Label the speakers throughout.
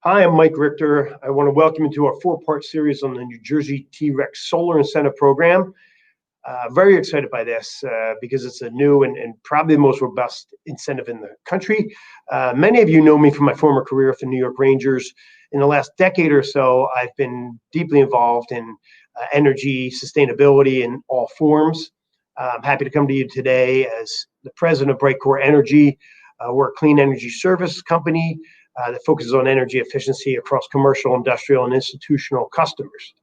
Speaker 1: Hi, I'm Mike Richter. I want to welcome you to our four-part series on the New Jersey TREC Solar Incentive Program. Very excited by this because it's a new and probably the most robust incentive in the country. Many of you know me from my former career with the New York Rangers. In the last decade or so, I've been deeply involved in energy sustainability in all forms. I'm happy to come to you today as the president of Brightcore Energy. We're a clean energy service company that focuses on energy efficiency across commercial, industrial, and institutional customers.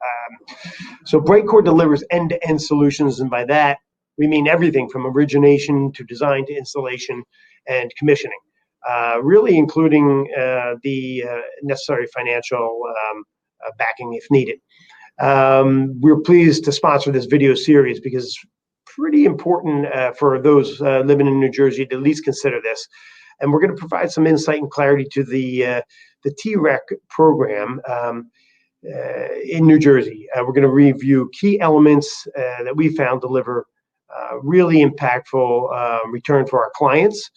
Speaker 1: So Brightcore delivers end-to-end solutions, and by that, we mean everything from origination to design to installation and commissioning, really including the necessary financial backing if needed. We're pleased to sponsor this video series because it's pretty important for those living in New Jersey to at least consider this. And we're going to provide some insight and clarity to the TREC program in New Jersey. We're going to review key elements that we found deliver really impactful return for our clients.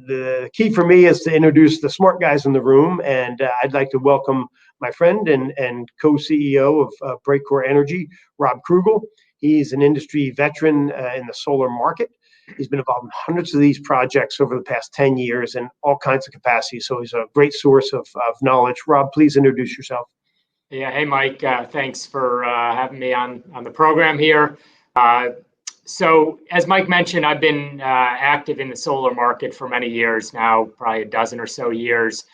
Speaker 1: The key for me is to introduce the smart guys in the room, and I'd like to welcome my friend and co-CEO of Brightcore Energy, Rob Krugel. He's an industry veteran in the solar market. He's been involved in hundreds of these projects over the past 10 years in all kinds of capacities, so he's a great source of knowledge. Rob, please introduce yourself.
Speaker 2: Yeah, hey Mike, thanks for having me on the program here. So as Mike mentioned, I've been active in the solar market for many years now, probably a dozen or so years.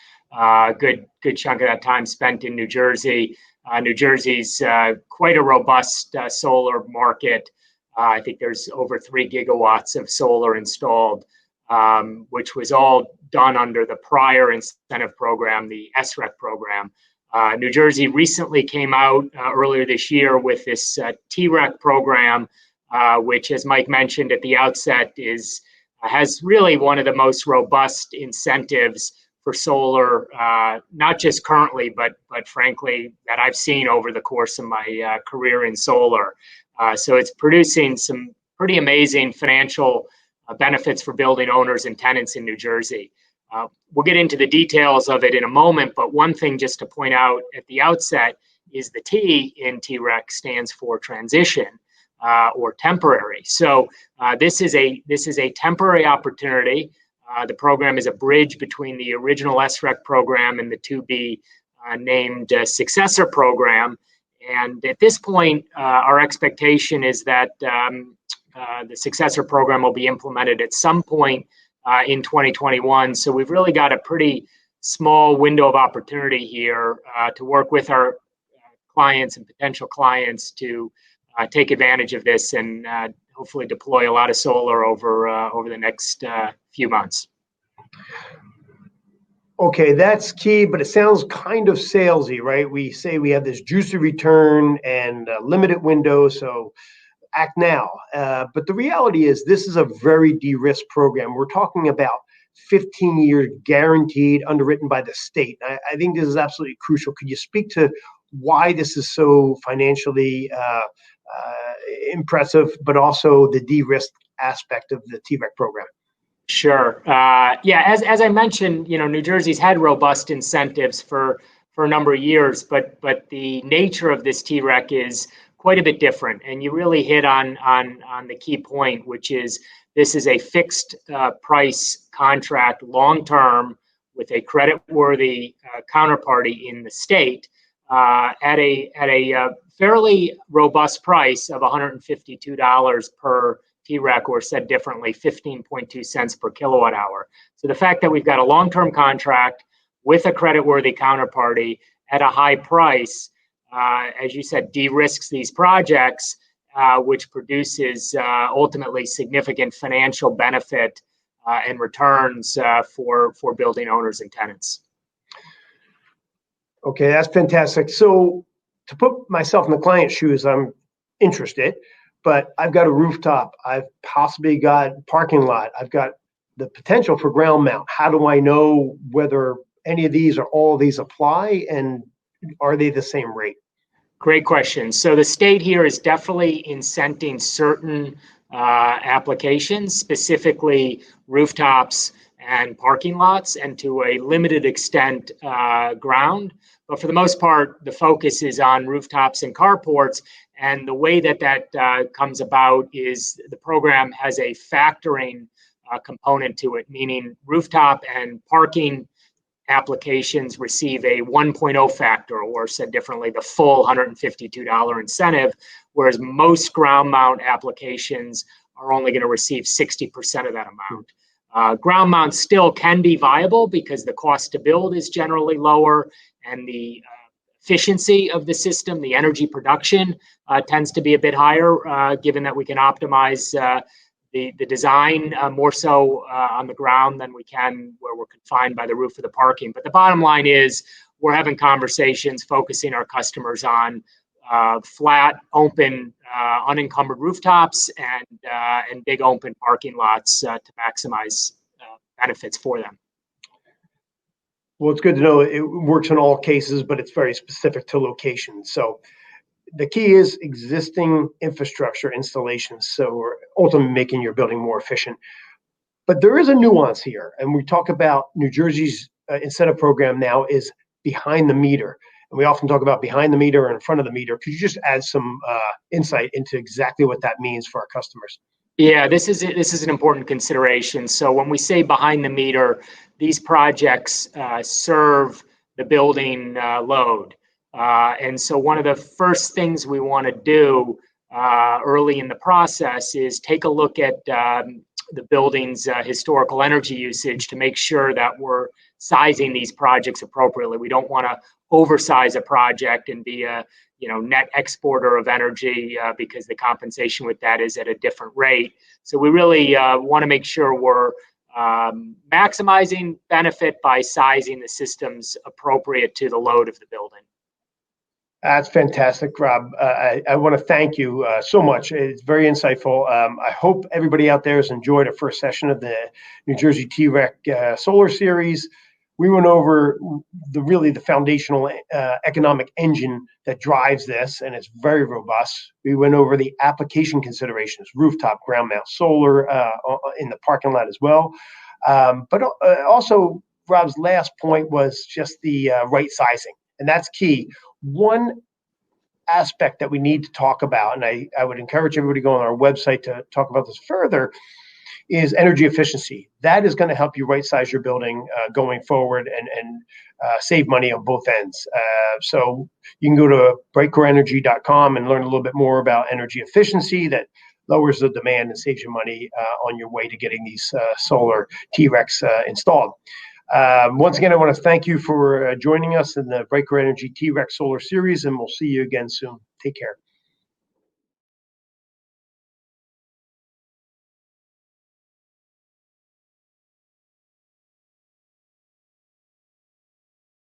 Speaker 2: Good chunk of that time spent in New Jersey. New Jersey's quite a robust solar market. I think there's over 3 gigawatts of solar installed, which was all done under the prior incentive program, the SREC program. New Jersey recently came out earlier this year with this TREC program, which, as Mike mentioned at the outset, has really one of the most robust incentives for solar, not just currently, but frankly, that I've seen over the course of my career in solar. So it's producing some pretty amazing financial benefits for building owners and tenants in New Jersey. We'll get into the details of it in a moment, but one thing just to point out at the outset is the T in TREC stands for transition or temporary. So this is a temporary opportunity. The program is a bridge between the original SREC program and the to-be named successor program. And at this point, our expectation is that the successor program will be implemented at some point in 2021. So we've really got a pretty small window of opportunity here to work with our clients and potential clients to take advantage of this and hopefully deploy a lot of solar over the next few months.
Speaker 1: Okay, that's key, but it sounds kind of salesy, right? We say we have this juicy return and a limited window, so act now. But the reality is this is a very de-risked program. We're talking about 15-year guaranteed, underwritten by the state. I think this is absolutely crucial. Could you speak to why this is so financially impressive, but also the de-risk aspect of the TREC program?
Speaker 2: Sure. Yeah, as I mentioned, New Jersey's had robust incentives for a number of years, but the nature of this TREC is quite a bit different. And you really hit on the key point, which is this is a fixed price contract, long term, with a creditworthy counterparty in the state at a fairly robust price of $152 per TREC, or said differently, 15.2 cents per kilowatt hour. So the fact that we've got a long-term contract with a creditworthy counterparty at a high price, as you said, de-risks these projects, which produces ultimately significant financial benefit and returns for building owners and tenants.
Speaker 1: Okay, that's fantastic. So to put myself in the client's shoes, I'm interested. But I've got a rooftop, I've possibly got parking lot, I've got the potential for ground mount. How do I know whether any of these or all of these apply, and are they the same rate?
Speaker 2: Great question. So the state here is definitely incenting certain applications, specifically rooftops and parking lots, and to a limited extent, ground. But for the most part, the focus is on rooftops and carports. And the way that comes about is the program has a factoring component to it, meaning rooftop and parking applications receive a 1.0 factor, or said differently, the full $152 incentive, whereas most ground mount applications are only going to receive 60% of that amount. Ground mount still can be viable because the cost to build is generally lower, and the efficiency of the system, the energy production, tends to be a bit higher, given that we can optimize the design more so on the ground than we can where we're confined by the roof of the parking. But the bottom line is we're having conversations focusing our customers on flat, open, unencumbered rooftops and big open parking lots to maximize benefits for them.
Speaker 1: Well, it's good to know it works in all cases, but it's very specific to location. So the key is existing infrastructure installations. So we're ultimately making your building more efficient. But there is a nuance here. And we talk about New Jersey's incentive program now is behind the meter. And we often talk about behind the meter or in front of the meter. Could you just add some insight into exactly what that means for our customers?
Speaker 2: Yeah, this is an important consideration. So when we say behind the meter, these projects serve the building load. And so one of the first things we want to do early in the process is take a look at the building's historical energy usage to make sure that we're sizing these projects appropriately. We don't want to oversize a project and be a net exporter of energy because the compensation with that is at a different rate. So we really want to make sure we're maximizing benefit by sizing the systems appropriate to the load of the building.
Speaker 1: That's fantastic, Rob. I want to thank you so much. It's very insightful. I hope everybody out there has enjoyed our first session of the New Jersey TREC Solar Series. We went over the foundational economic engine that drives this, and it's very robust. We went over the application considerations, rooftop, ground mount solar in the parking lot as well. But also, Rob's last point was just the right sizing, and that's key. One aspect that we need to talk about, and I would encourage everybody to go on our website to talk about this further, is energy efficiency. That is going to help you right size your building going forward and save money on both ends. So you can go to brightcoreenergy.com and learn a little bit more about energy efficiency that lowers the demand and saves you money on your way to getting these solar TRECs installed. Once again, I want to thank you for joining us in the Brightcore Energy TREC Solar Series, and we'll see you again soon. Take care.